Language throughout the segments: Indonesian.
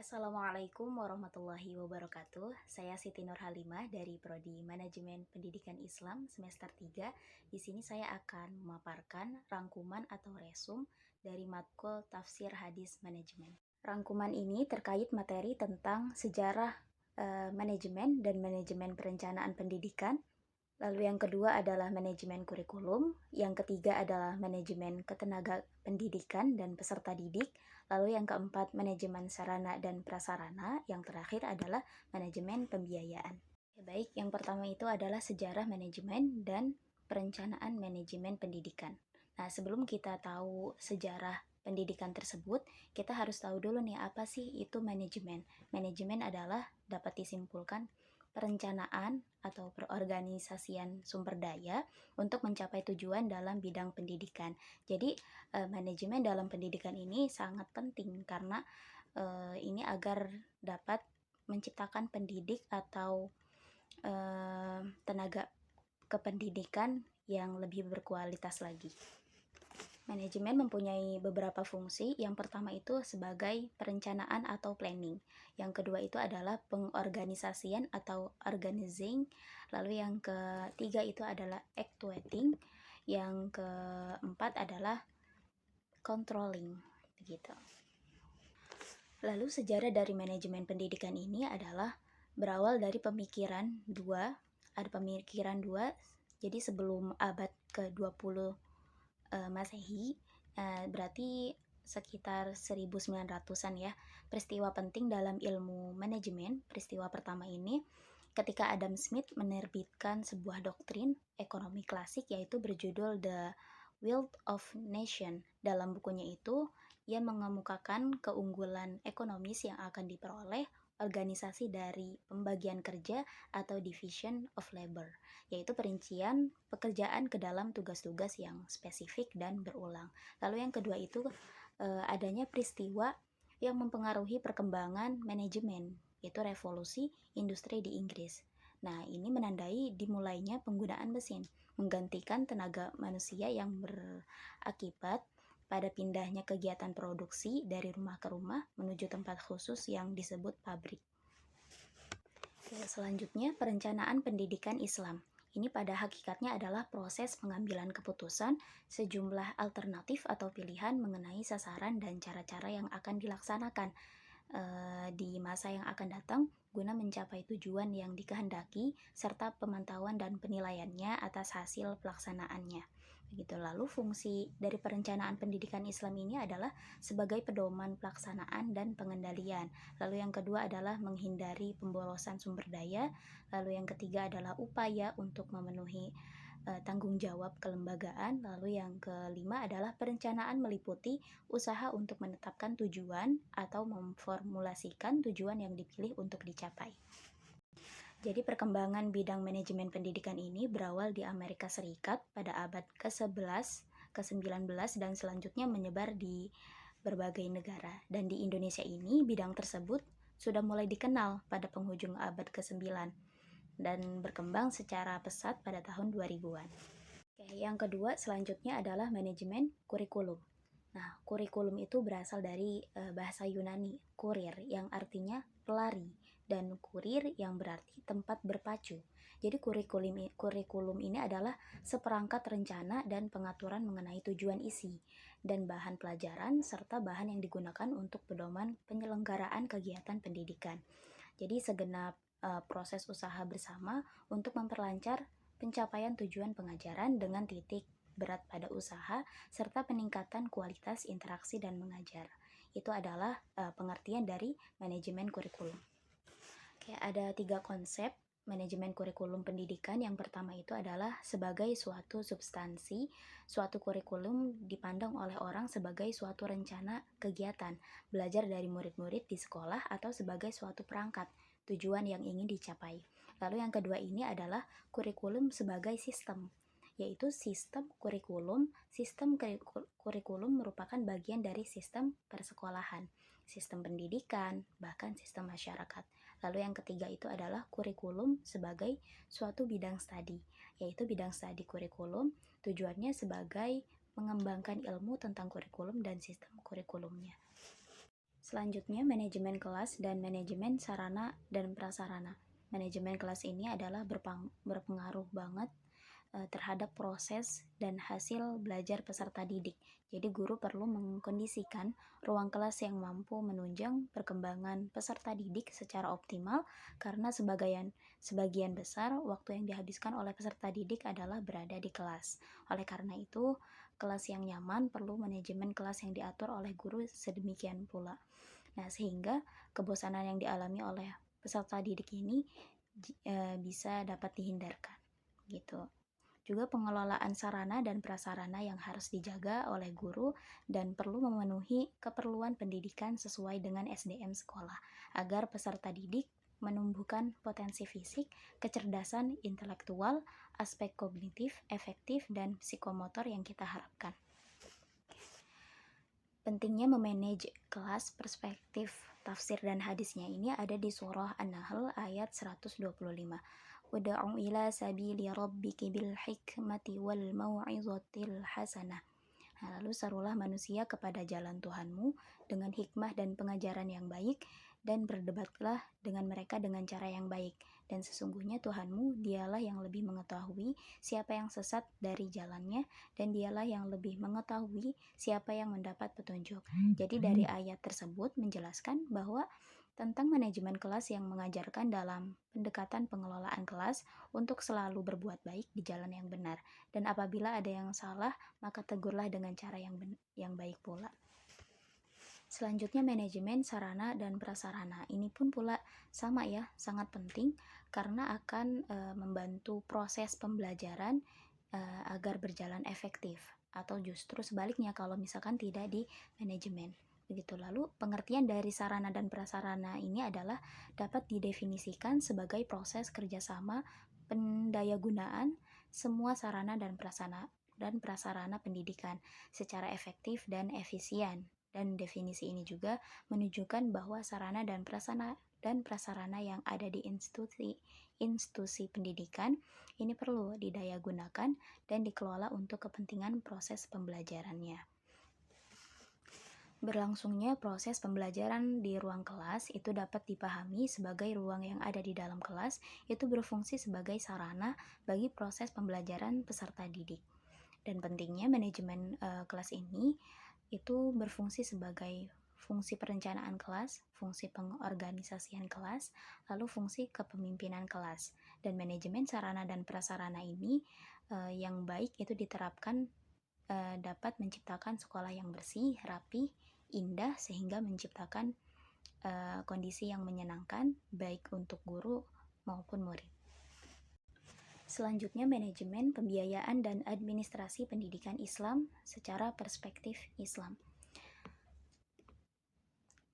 Assalamualaikum warahmatullahi wabarakatuh. Saya Siti Nurhalimah dari Prodi Manajemen Pendidikan Islam semester 3. Di sini saya akan memaparkan rangkuman atau resum dari matkul Tafsir Hadis Manajemen. Rangkuman ini terkait materi tentang sejarah manajemen dan manajemen perencanaan pendidikan. Lalu yang kedua adalah manajemen kurikulum, yang ketiga adalah manajemen ketenaga pendidikan dan peserta didik, lalu yang keempat manajemen sarana dan prasarana, yang terakhir adalah manajemen pembiayaan. Baik, yang pertama itu adalah sejarah manajemen dan perencanaan manajemen pendidikan. Nah, sebelum kita tahu sejarah pendidikan tersebut, kita harus tahu dulu nih apa sih itu manajemen. Manajemen adalah dapat disimpulkan perencanaan atau perorganisasian sumber daya untuk mencapai tujuan dalam bidang pendidikan. Jadi, manajemen dalam pendidikan ini sangat penting karena ini agar dapat menciptakan pendidik atau tenaga kependidikan yang lebih berkualitas lagi. Manajemen mempunyai beberapa fungsi. Yang pertama itu sebagai perencanaan atau planning. Yang kedua itu adalah pengorganisasian atau organizing. Lalu yang ketiga itu adalah actuating. Yang keempat adalah controlling. Begitu. Lalu sejarah dari manajemen pendidikan ini adalah berawal dari pemikiran dua. Ada pemikiran dua. Jadi sebelum abad ke-20 Masehi, berarti sekitar 1900-an ya. Peristiwa penting dalam ilmu manajemen, peristiwa pertama ini ketika Adam Smith menerbitkan sebuah doktrin ekonomi klasik yaitu berjudul The Wealth of Nation. Dalam bukunya itu, ia mengemukakan keunggulan ekonomis yang akan diperoleh organisasi dari pembagian kerja atau division of labor, yaitu perincian pekerjaan ke dalam tugas-tugas yang spesifik dan berulang. Lalu yang kedua itu adanya peristiwa yang mempengaruhi perkembangan manajemen, yaitu revolusi industri di Inggris. Nah, ini menandai dimulainya penggunaan mesin, menggantikan tenaga manusia yang berakibat pada pindahnya kegiatan produksi dari rumah ke rumah menuju tempat khusus yang disebut pabrik. Selanjutnya, perencanaan pendidikan Islam. Ini pada hakikatnya adalah proses pengambilan keputusan sejumlah alternatif atau pilihan mengenai sasaran dan cara-cara yang akan dilaksanakan di masa yang akan datang guna mencapai tujuan yang dikehendaki serta pemantauan dan penilaiannya atas hasil pelaksanaannya. Begitu. Lalu fungsi dari perencanaan pendidikan Islam ini adalah sebagai pedoman pelaksanaan dan pengendalian. Lalu yang kedua adalah menghindari pemborosan sumber daya. Lalu yang ketiga adalah upaya untuk memenuhi tanggung jawab kelembagaan. Lalu yang kelima adalah perencanaan meliputi usaha untuk menetapkan tujuan atau memformulasikan tujuan yang dipilih untuk dicapai. Jadi perkembangan bidang manajemen pendidikan ini berawal di Amerika Serikat pada abad ke-11, ke-19 dan selanjutnya menyebar di berbagai negara. Dan di Indonesia ini bidang tersebut sudah mulai dikenal pada penghujung abad ke-9 dan berkembang secara pesat pada tahun 2000-an. Oke, yang kedua selanjutnya adalah manajemen kurikulum. Nah, kurikulum itu berasal dari bahasa Yunani, kurir, yang artinya pelari, dan kurir yang berarti tempat berpacu. Jadi kurikulum ini adalah seperangkat rencana dan pengaturan mengenai tujuan isi, dan bahan pelajaran, serta bahan yang digunakan untuk pedoman penyelenggaraan kegiatan pendidikan. Jadi segenap proses usaha bersama untuk memperlancar pencapaian tujuan pengajaran dengan titik berat pada usaha, serta peningkatan kualitas interaksi dan mengajar. Itu adalah pengertian dari manajemen kurikulum. Oke, ada 3 konsep manajemen kurikulum pendidikan. Yang pertama itu adalah sebagai suatu substansi. Suatu kurikulum dipandang oleh orang sebagai suatu rencana kegiatan, belajar dari murid-murid di sekolah atau sebagai suatu perangkat, tujuan yang ingin dicapai. Lalu yang kedua ini adalah kurikulum sebagai sistem, yaitu sistem kurikulum. Sistem kurikulum merupakan bagian dari sistem persekolahan, sistem pendidikan, bahkan sistem masyarakat. Lalu yang ketiga itu adalah kurikulum sebagai suatu bidang studi, yaitu bidang studi kurikulum tujuannya sebagai mengembangkan ilmu tentang kurikulum dan sistem kurikulumnya. Selanjutnya, manajemen kelas dan manajemen sarana dan prasarana. Manajemen kelas ini adalah berpengaruh banget terhadap proses dan hasil belajar peserta didik. Jadi guru perlu mengkondisikan ruang kelas yang mampu menunjang perkembangan peserta didik secara optimal karena sebagian besar waktu yang dihabiskan oleh peserta didik adalah berada di kelas. Oleh karena itu, kelas yang nyaman perlu manajemen kelas yang diatur oleh guru sedemikian pula. Nah, sehingga kebosanan yang dialami oleh peserta didik ini bisa dapat dihindarkan gitu. Juga pengelolaan sarana dan prasarana yang harus dijaga oleh guru dan perlu memenuhi keperluan pendidikan sesuai dengan SDM sekolah agar peserta didik menumbuhkan potensi fisik, kecerdasan intelektual, aspek kognitif, efektif, dan psikomotor yang kita harapkan. Pentingnya memanage kelas, perspektif tafsir dan hadisnya ini ada di surah An-Nahl ayat 125. Wad'u ila sabili rabbiki bil hikmati wal mau'izatil hasanah. Lalu serulah manusia kepada jalan Tuhanmu dengan hikmah dan pengajaran yang baik, dan berdebatlah dengan mereka dengan cara yang baik. Dan sesungguhnya Tuhanmu, dialah yang lebih mengetahui siapa yang sesat dari jalannya, dan dialah yang lebih mengetahui siapa yang mendapat petunjuk. Jadi dari ayat tersebut menjelaskan bahwa tentang manajemen kelas yang mengajarkan dalam pendekatan pengelolaan kelas untuk selalu berbuat baik di jalan yang benar. Dan apabila ada yang salah, maka tegurlah dengan cara yang baik pula. Selanjutnya, manajemen sarana dan prasarana. Ini pun pula sama ya, sangat penting karena akan membantu proses pembelajaran agar berjalan efektif, atau justru sebaliknya kalau misalkan tidak di manajemen. Begitu. Lalu pengertian dari sarana dan prasarana ini adalah dapat didefinisikan sebagai proses kerjasama pendayagunaan semua sarana dan prasarana pendidikan secara efektif dan efisien. Dan definisi ini juga menunjukkan bahwa sarana dan prasarana yang ada di institusi pendidikan ini perlu didayagunakan dan dikelola untuk kepentingan proses pembelajarannya. Berlangsungnya proses pembelajaran di ruang kelas itu dapat dipahami sebagai ruang yang ada di dalam kelas itu berfungsi sebagai sarana bagi proses pembelajaran peserta didik. Dan pentingnya manajemen kelas ini itu berfungsi sebagai fungsi perencanaan kelas, fungsi pengorganisasian kelas, lalu fungsi kepemimpinan kelas. Dan manajemen sarana dan prasarana ini yang baik itu diterapkan dapat menciptakan sekolah yang bersih, rapi, indah, sehingga menciptakan kondisi yang menyenangkan baik untuk guru maupun murid. Selanjutnya, manajemen pembiayaan dan administrasi pendidikan Islam secara perspektif Islam.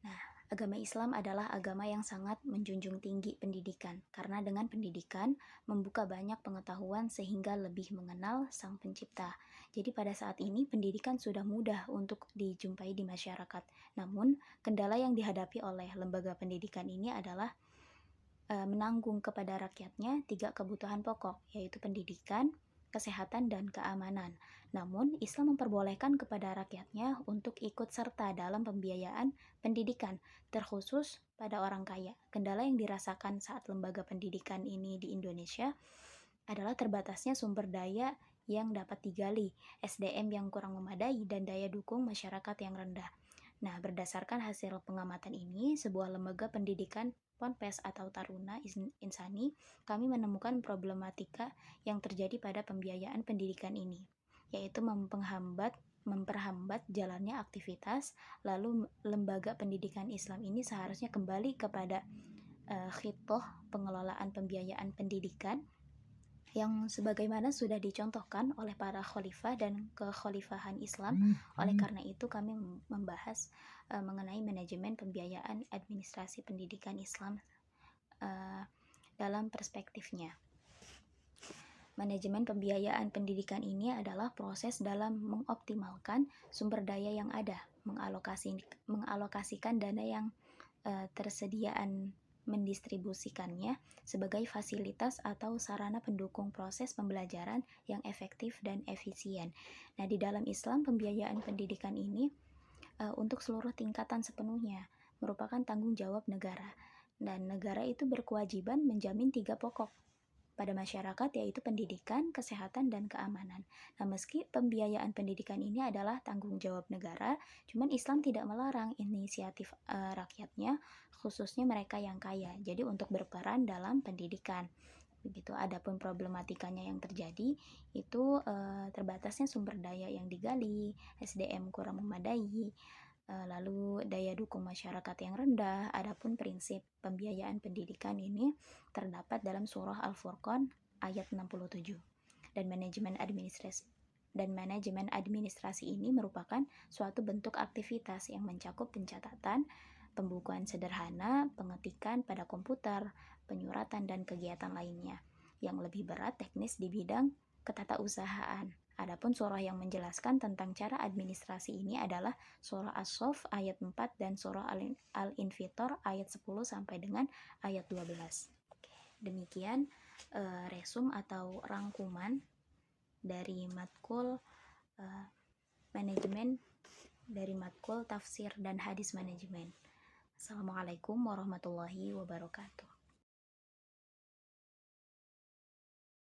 Nah, agama Islam adalah agama yang sangat menjunjung tinggi pendidikan, karena dengan pendidikan membuka banyak pengetahuan sehingga lebih mengenal Sang Pencipta. Jadi pada saat ini pendidikan sudah mudah untuk dijumpai di masyarakat. Namun, kendala yang dihadapi oleh lembaga pendidikan ini adalah menanggung kepada rakyatnya 3 kebutuhan pokok, yaitu pendidikan, kesehatan, dan keamanan. Namun, Islam memperbolehkan kepada rakyatnya untuk ikut serta dalam pembiayaan pendidikan, terkhusus pada orang kaya. Kendala yang dirasakan saat lembaga pendidikan ini di Indonesia adalah terbatasnya sumber daya yang dapat digali, SDM yang kurang memadai, dan daya dukung masyarakat yang rendah. Nah, berdasarkan hasil pengamatan ini, sebuah lembaga pendidikan Ponpes atau Taruna Insani, kami menemukan problematika yang terjadi pada pembiayaan pendidikan ini, yaitu memperhambat jalannya aktivitas. Lalu lembaga pendidikan Islam ini seharusnya kembali kepada khitoh pengelolaan pembiayaan pendidikan yang sebagaimana sudah dicontohkan oleh para khalifah dan kekhalifahan Islam. Oleh karena itu kami membahas mengenai manajemen pembiayaan administrasi pendidikan Islam dalam perspektifnya. Manajemen pembiayaan pendidikan ini adalah proses dalam mengoptimalkan sumber daya yang ada, mengalokasikan dana yang tersediaan, mendistribusikannya sebagai fasilitas atau sarana pendukung proses pembelajaran yang efektif dan efisien. Nah, di dalam Islam pembiayaan pendidikan ini untuk seluruh tingkatan sepenuhnya, merupakan tanggung jawab negara. Dan negara itu berkewajiban menjamin 3 pokok pada masyarakat, yaitu pendidikan, kesehatan, dan keamanan. Nah, meski pembiayaan pendidikan ini adalah tanggung jawab negara, cuman Islam tidak melarang inisiatif rakyatnya, khususnya mereka yang kaya. Jadi untuk berperan dalam pendidikan. Begitu. Adapun problematikanya yang terjadi itu terbatasnya sumber daya yang digali, SDM kurang memadai, lalu daya dukung masyarakat yang rendah. Adapun prinsip pembiayaan pendidikan ini terdapat dalam surah Al-Furqan ayat 67. Dan manajemen administrasi ini merupakan suatu bentuk aktivitas yang mencakup pencatatan, pembukuan sederhana, pengetikan pada komputer, penyuratan, dan kegiatan lainnya. Yang lebih berat teknis di bidang ketatausahaan. Adapun surah yang menjelaskan tentang cara administrasi ini adalah surah As-Saff ayat 4 dan surah Al-Infitor ayat 10 sampai dengan ayat 12. Demikian resum atau rangkuman dari matkul manajemen, dari matkul tafsir dan hadis manajemen. Assalamualaikum warahmatullahi wabarakatuh.